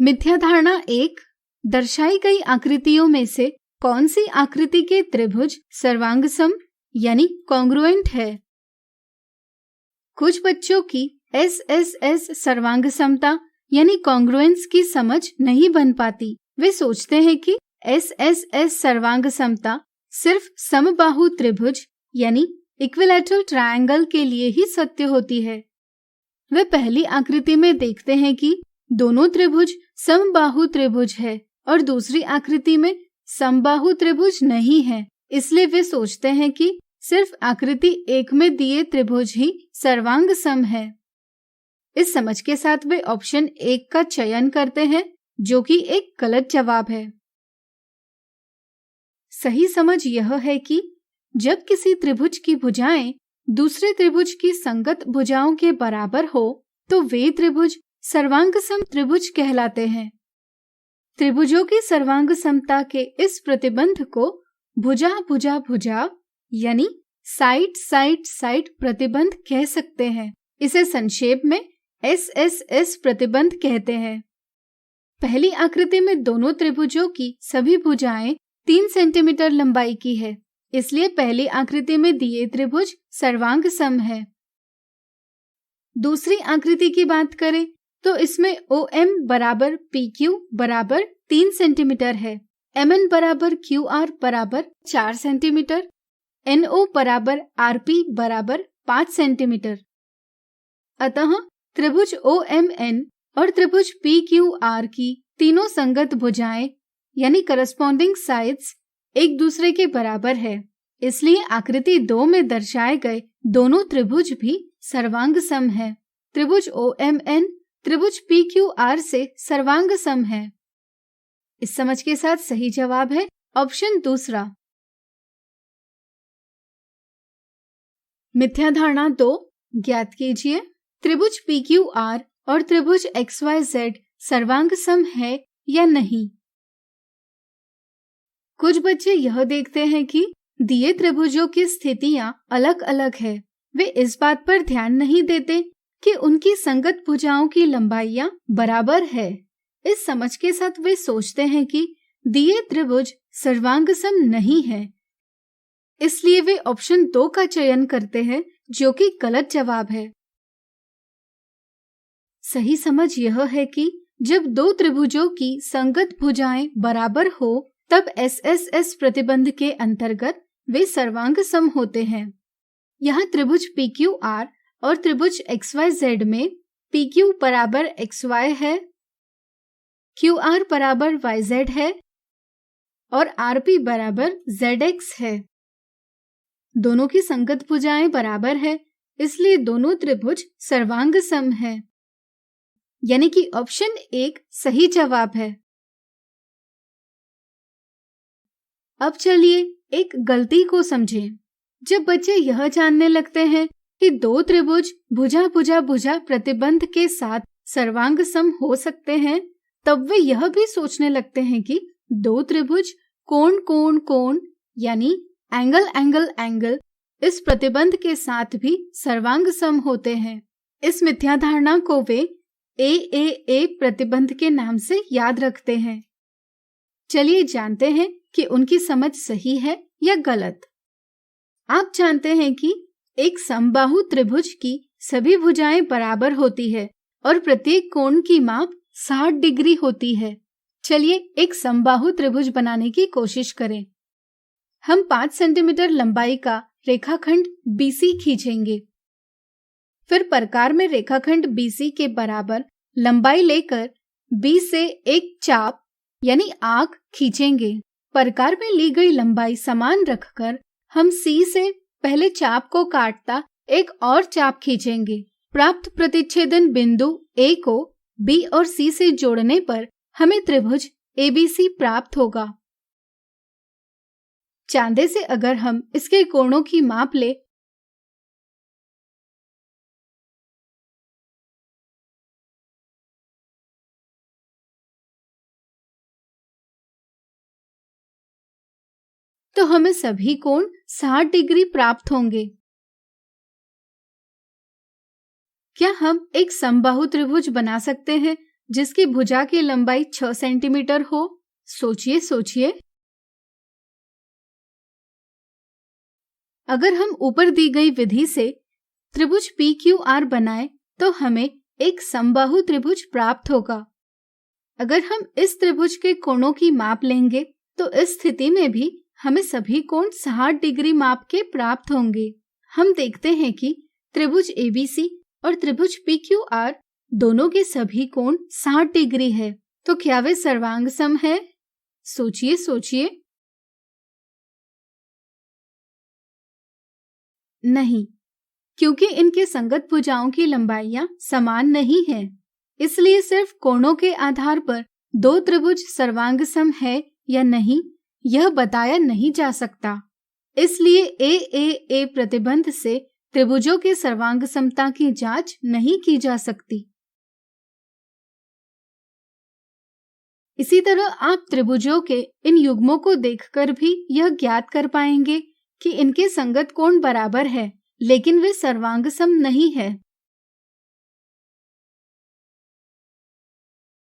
मिथ्या धारणा 1, दर्शाई गई आकृतियों में से कौन सी आकृति के त्रिभुज सर्वांगसम यानी कॉन्ग्रुएंट है? कुछ बच्चों की एसएसएस सर्वांगसमता यानी कॉन्ग्रुएंस की समझ नहीं बन पाती। वे सोचते हैं कि एसएसएस सर्वांगसमता सिर्फ समबाहु त्रिभुज यानी इक्विलैटरल ट्रायंगल के लिए ही सत्य होती है। वे पहली आकृति में देखते हैं कि दोनों त्रिभुज समबाहु त्रिभुज है और दूसरी आकृति में समबाहु त्रिभुज नहीं है, इसलिए वे सोचते हैं कि सिर्फ आकृति 1 में दिए त्रिभुज ही सर्वांग सम है। इस समझ के साथ वे ऑप्शन 1 का चयन करते हैं, जो कि एक गलत जवाब है। सही समझ यह है कि जब किसी त्रिभुज की भुजाएं दूसरे त्रिभुज की संगत भुजाओं के बराबर हो तो वे त्रिभुज सर्वांग सम त्रिभुज कहलाते हैं। त्रिभुजों की सर्वांग समता के इस प्रतिबंध को भुजा भुजा भुजा यानी साइड साइड साइड प्रतिबंध कह सकते हैं। इसे संक्षेप में एसएसएस प्रतिबंध कहते हैं। पहली आकृति में दोनों त्रिभुजों की सभी भुजाएं 3 सेंटीमीटर लंबाई की है, इसलिए पहली आकृति में दिए त्रिभुज सर्वांग सम है। दूसरी आकृति की बात करें तो इसमें OM बराबर PQ बराबर 3 सेंटीमीटर है, MN बराबर QR बराबर 4 सेंटीमीटर, NO बराबर RP बराबर 5 सेंटीमीटर। अतः त्रिभुज OMN और त्रिभुज PQR की तीनों संगत भुजाएं यानी करस्पॉन्डिंग साइड्स एक दूसरे के बराबर है, इसलिए आकृति 2 में दर्शाए गए दोनों त्रिभुज भी सर्वांग सम है। त्रिभुज OMN त्रिभुज PQR से सर्वांग सम है। इस समझ के साथ सही जवाब है ऑप्शन दूसरा। मिथ्या धारणा 2 ज्ञात कीजिए, त्रिभुज PQR और त्रिभुज XYZ सर्वांग सम है या नहीं? कुछ बच्चे यह देखते हैं कि दिए त्रिभुजों की स्थितियां अलग अलग है। वे इस बात पर ध्यान नहीं देते कि उनकी संगत भुजाओं की लंबाइयां बराबर है। इस समझ के साथ वे सोचते हैं कि दिए त्रिभुज सर्वांगसम नहीं है, इसलिए वे ऑप्शन 2 का चयन करते हैं, जो कि गलत जवाब है। सही समझ यह है कि जब दो त्रिभुजों की संगत भुजाएं बराबर हो तब एसएसएस प्रतिबंध के अंतर्गत वे सर्वांग सम होते हैं। यहाँ त्रिभुज PQR और त्रिभुज XYZ में PQ बराबर XY है, QR बराबर YZ है और RP बराबर ZX है। दोनों की संगत भुजाएं बराबर है, इसलिए दोनों त्रिभुज सर्वांग सम है, यानी कि ऑप्शन 1 सही जवाब है। अब चलिए एक गलती को समझें। जब बच्चे यह जानने लगते हैं कि दो त्रिभुज भुजा भुजा भुजा प्रतिबंध के साथ सर्वांग सम हो सकते हैं, तब वे यह भी सोचने लगते हैं कि दो त्रिभुज कोण कोण कोण यानी एंगल एंगल एंगल इस प्रतिबंध के साथ भी सर्वांग सम होते हैं। इस मिथ्या धारणा को वे AAA प्रतिबंध के नाम से याद रखते हैं। चलिए जानते हैं कि उनकी समझ सही है या गलत। आप जानते हैं कि एक समबाहु त्रिभुज की सभी भुजाएं बराबर होती है और प्रत्येक कोण की माप 60 डिग्री होती है। चलिए एक समबाहु त्रिभुज बनाने की कोशिश करें। हम 5 सेंटीमीटर लंबाई का रेखाखंड BC खींचेंगे। फिर प्रकार में रेखाखंड BC के बराबर लंबाई लेकर B से एक चाप यानी आर्क खींचेंगे। प्रकार में ली गई लंबाई समान रखकर हम C से पहले चाप को काटता एक और चाप खींचेंगे। प्राप्त प्रतिच्छेदन बिंदु A को B और C से जोड़ने पर हमें त्रिभुज ABC प्राप्त होगा। चांदे से अगर हम इसके कोणों की माप ले तो हमें सभी कोण 60 डिग्री प्राप्त होंगे। क्या हम एक समबाहु त्रिभुज बना सकते हैं जिसकी भुजा की लंबाई 6 सेंटीमीटर हो? सोचिए सोचिए। अगर हम ऊपर दी गई विधि से त्रिभुज PQR बनाएं तो हमें एक समबाहु त्रिभुज प्राप्त होगा। अगर हम इस त्रिभुज के कोणों की माप लेंगे तो इस स्थिति में भी हमें सभी कोण 60 डिग्री माप के प्राप्त होंगे। हम देखते हैं कि त्रिभुज ABC और त्रिभुज PQR दोनों के सभी कोण 60 डिग्री है। तो क्या वे सर्वांग सम है? सोचिए सोचिए। नहीं, क्योंकि इनके संगत भुजाओं की लंबाइयां समान नहीं हैं। इसलिए सिर्फ कोणों के आधार पर दो त्रिभुज सर्वांग सम है या नहीं यह बताया नहीं जा सकता। इसलिए AAA प्रतिबंध से त्रिभुजों के सर्वांग समता की जांच नहीं की जा सकती। इसी तरह आप त्रिभुजों के इन युग्मों को देखकर भी यह ज्ञात कर पाएंगे कि इनके संगत कोण बराबर है, लेकिन वे सर्वांग सम नहीं है।